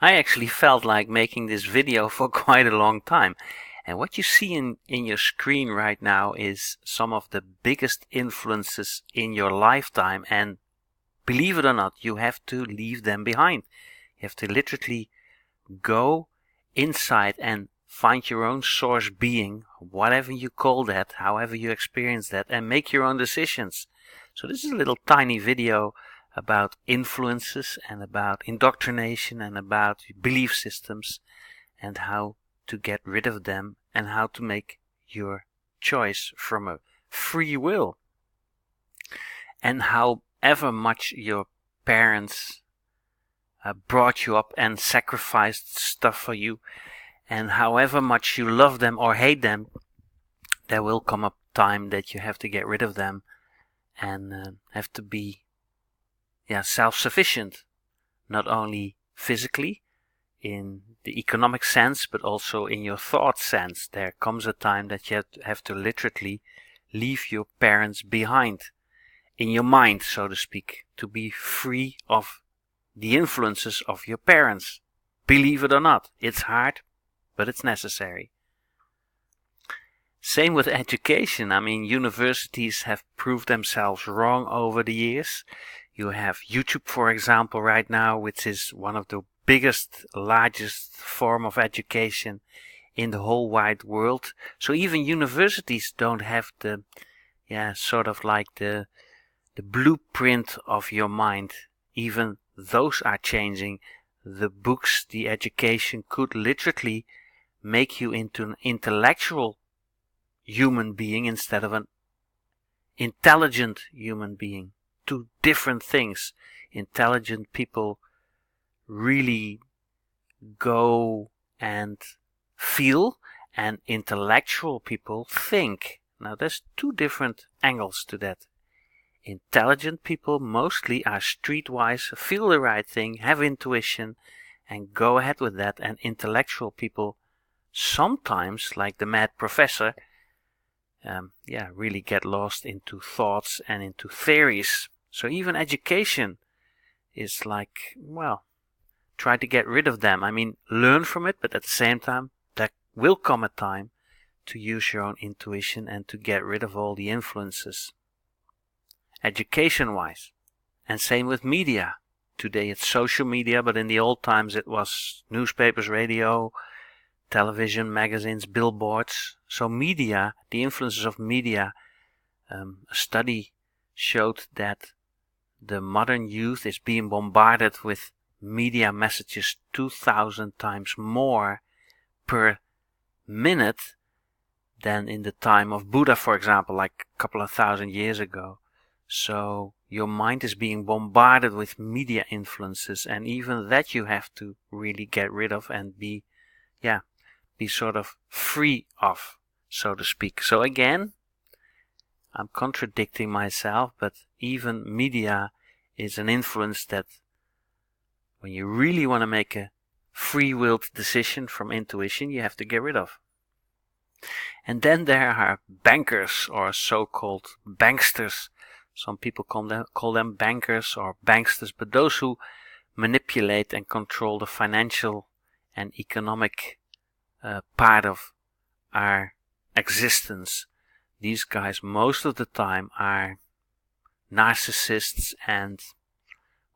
I actually felt like making this video for quite a long time. And what you see in your screen right now is some of the biggest influences in your lifetime, and believe it or not, you have to leave them behind. You have to literally go inside and find your own source being, whatever you call that, however you experience that, and make your own decisions. So this is a little tiny video about influences and about indoctrination and about belief systems and how to get rid of them and how to make your choice from a free will. And however much your parents brought you up and sacrificed stuff for you, and however much you love them or hate them, there will come a time that you have to get rid of them and have to be self-sufficient, not only physically in the economic sense, but also in your thought sense. There comes a time that you have to literally leave your parents behind in your mind, so to speak, to be free of the influences of your parents. Believe it or not, it's hard, but it's necessary. Same with education. I mean, universities have proved themselves wrong over the years. You have YouTube, for example, right now, which is one of the biggest, largest form of education in the whole wide world. So even universities don't have the, sort of like the blueprint of your mind. Even those are changing. The books, the education could literally make you into an intellectual human being instead of an intelligent human being. Two different things. Intelligent people really go and feel, and intellectual people think. Now there's two different angles to that. Intelligent people mostly are streetwise, feel the right thing, have intuition, and go ahead with that. And intellectual people sometimes, like the mad professor, really get lost into thoughts and into theories. So even education is like, try to get rid of them. I mean, learn from it, but at the same time, there will come a time to use your own intuition and to get rid of all the influences. Education-wise. And same with media. Today it's social media, but in the old times it was newspapers, radio, television, magazines, billboards. So media, the influences of media, a study showed that the modern youth is being bombarded with media messages 2,000 times more per minute than in the time of Buddha, for example, like a couple of thousand years ago. So your mind is being bombarded with media influences, and even that you have to really get rid of and be sort of free of, so to speak. So again, I'm contradicting myself, but even media is an influence that when you really want to make a free-willed decision from intuition, you have to get rid of. And then there are bankers, or so-called banksters. Some people call them bankers or banksters, but those who manipulate and control the financial and economic part of our existence. These guys most of the time are narcissists and,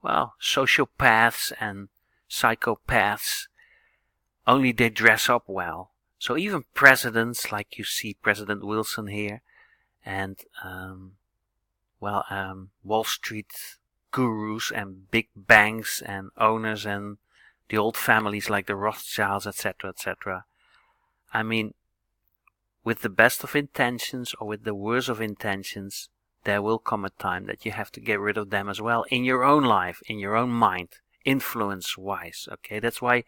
sociopaths and psychopaths. Only they dress up well. So even presidents, like you see President Wilson here, and Wall Street gurus and big banks and owners and the old families like the Rothschilds, etc., etc. I mean, with the best of intentions or with the worst of intentions, there will come a time that you have to get rid of them as well in your own life, in your own mind, influence-wise. Okay, that's why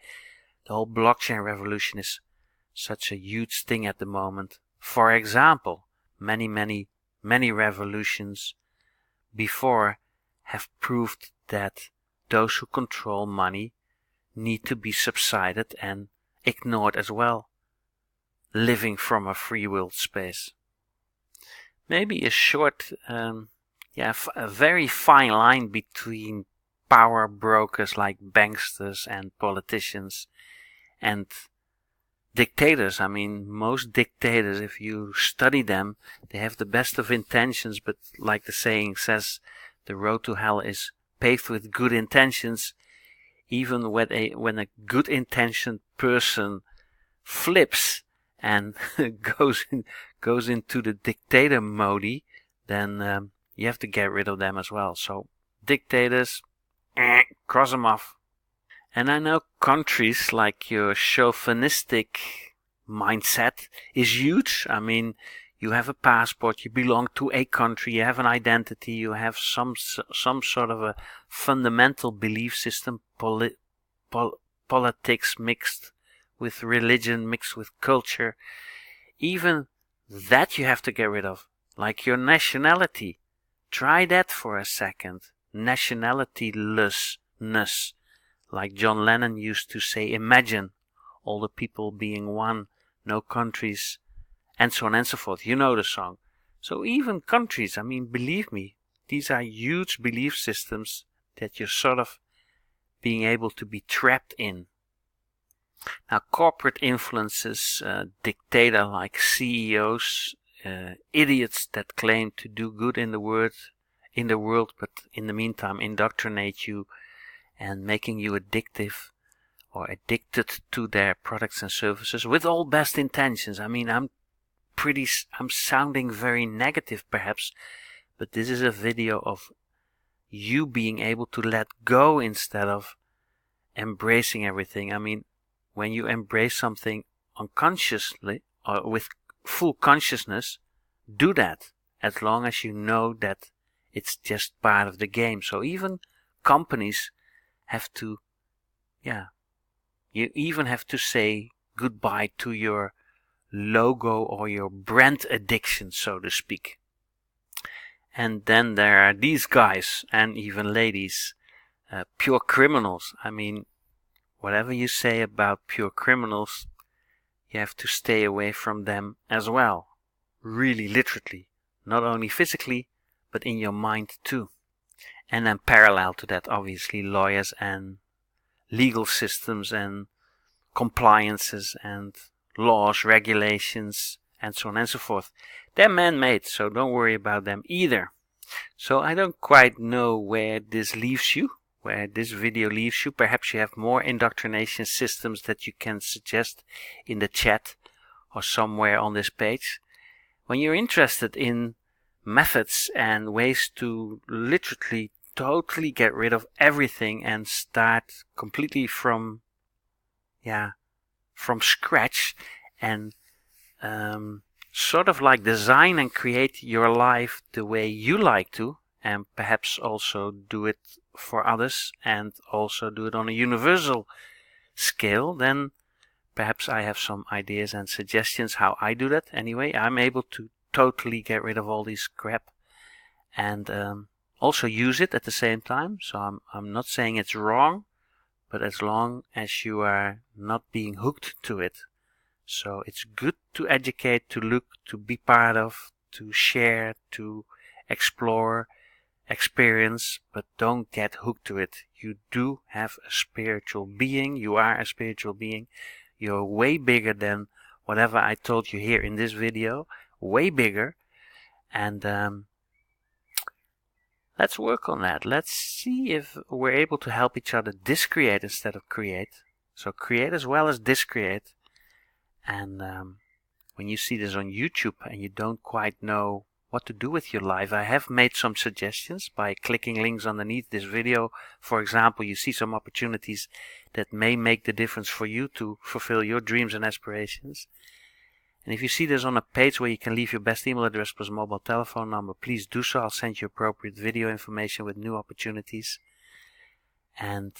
the whole blockchain revolution is such a huge thing at the moment. For example, many revolutions before have proved that those who control money need to be subsided and ignored as well, living from a free will space. Maybe a short, a very fine line between power brokers like banksters and politicians and dictators. I mean, most dictators, if you study them, they have the best of intentions, but like the saying says, the road to hell is paved with good intentions. Even when a good intentioned person flips and goes into the dictator mode, then you have to get rid of them as well. So dictators, cross them off. And I know countries, like your chauvinistic mindset is huge. I mean, you have a passport, you belong to a country, you have an identity, you have some sort of a fundamental belief system, politics mixed with religion, mixed with culture. Even that you have to get rid of, like your nationality. Try that for a second. Nationalitylessness. Like John Lennon used to say, imagine all the people being one, no countries, and so on and so forth. You know the song. So even countries, I mean, believe me, these are huge belief systems that you're sort of being able to be trapped in. Now, corporate influences, dictator like CEOs, idiots that claim to do good in the world, but in the meantime indoctrinate you and making you addictive or addicted to their products and services with all best intentions. I mean, I'm sounding very negative perhaps, but this is a video of you being able to let go instead of embracing everything. I mean, when you embrace something unconsciously or with full consciousness, do that as long as you know that it's just part of the game. So even companies have to, you even have to say goodbye to your logo or your brand addiction, so to speak. And then there are these guys and even ladies, pure criminals. I mean, whatever you say about pure criminals, you have to stay away from them as well. Really, literally. Not only physically, but in your mind too. And then parallel to that, obviously, lawyers and legal systems and compliances and laws, regulations, and so on and so forth. They're man-made, so don't worry about them either. So I don't quite know where this leaves you, where this video leaves you. Perhaps you have more indoctrination systems that you can suggest in the chat or somewhere on this page. When you're interested in methods and ways to literally totally get rid of everything and start completely from scratch and sort of like design and create your life the way you like to, and perhaps also do it for others and also do it on a universal scale, then perhaps I have some ideas and suggestions how I do that. Anyway, I'm able to totally get rid of all this crap and also use it at the same time. So I'm not saying it's wrong, but as long as you are not being hooked to it. So it's good to educate, to look, to be part of, to share, to explore, experience, but don't get hooked to it. You do have a spiritual being. You are a spiritual being. You're way bigger than whatever I told you here in this video. Way bigger. And let's work on that. Let's see if we're able to help each other discreate instead of create. So create as well as discreate. And when you see this on YouTube and you don't quite know what to do with your life, I have made some suggestions by clicking links underneath this video. For example, you see some opportunities that may make the difference for you to fulfill your dreams and aspirations. And if you see this on a page where you can leave your best email address plus mobile telephone number, please do so. I'll send you appropriate video information with new opportunities and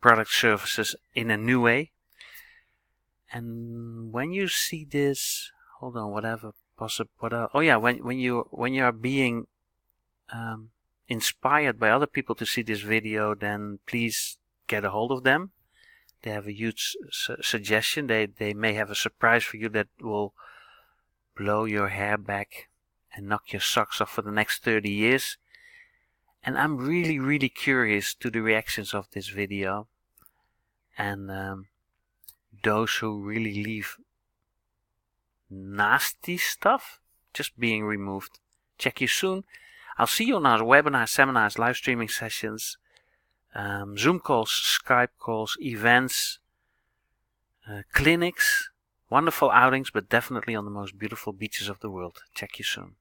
product services in a new way. And when you see this, hold on, whatever possible. When you are being inspired by other people to see this video, then please get a hold of them. They have a huge suggestion. They may have a surprise for you that will blow your hair back and knock your socks off for the next 30 years. And I'm really curious to the reactions of this video. And those who really leave nasty stuff just being removed. Check you soon. I'll see you on our webinars, seminars, live streaming sessions, Zoom calls, Skype calls, events, clinics, wonderful outings, but definitely on the most beautiful beaches of the world. Check you soon.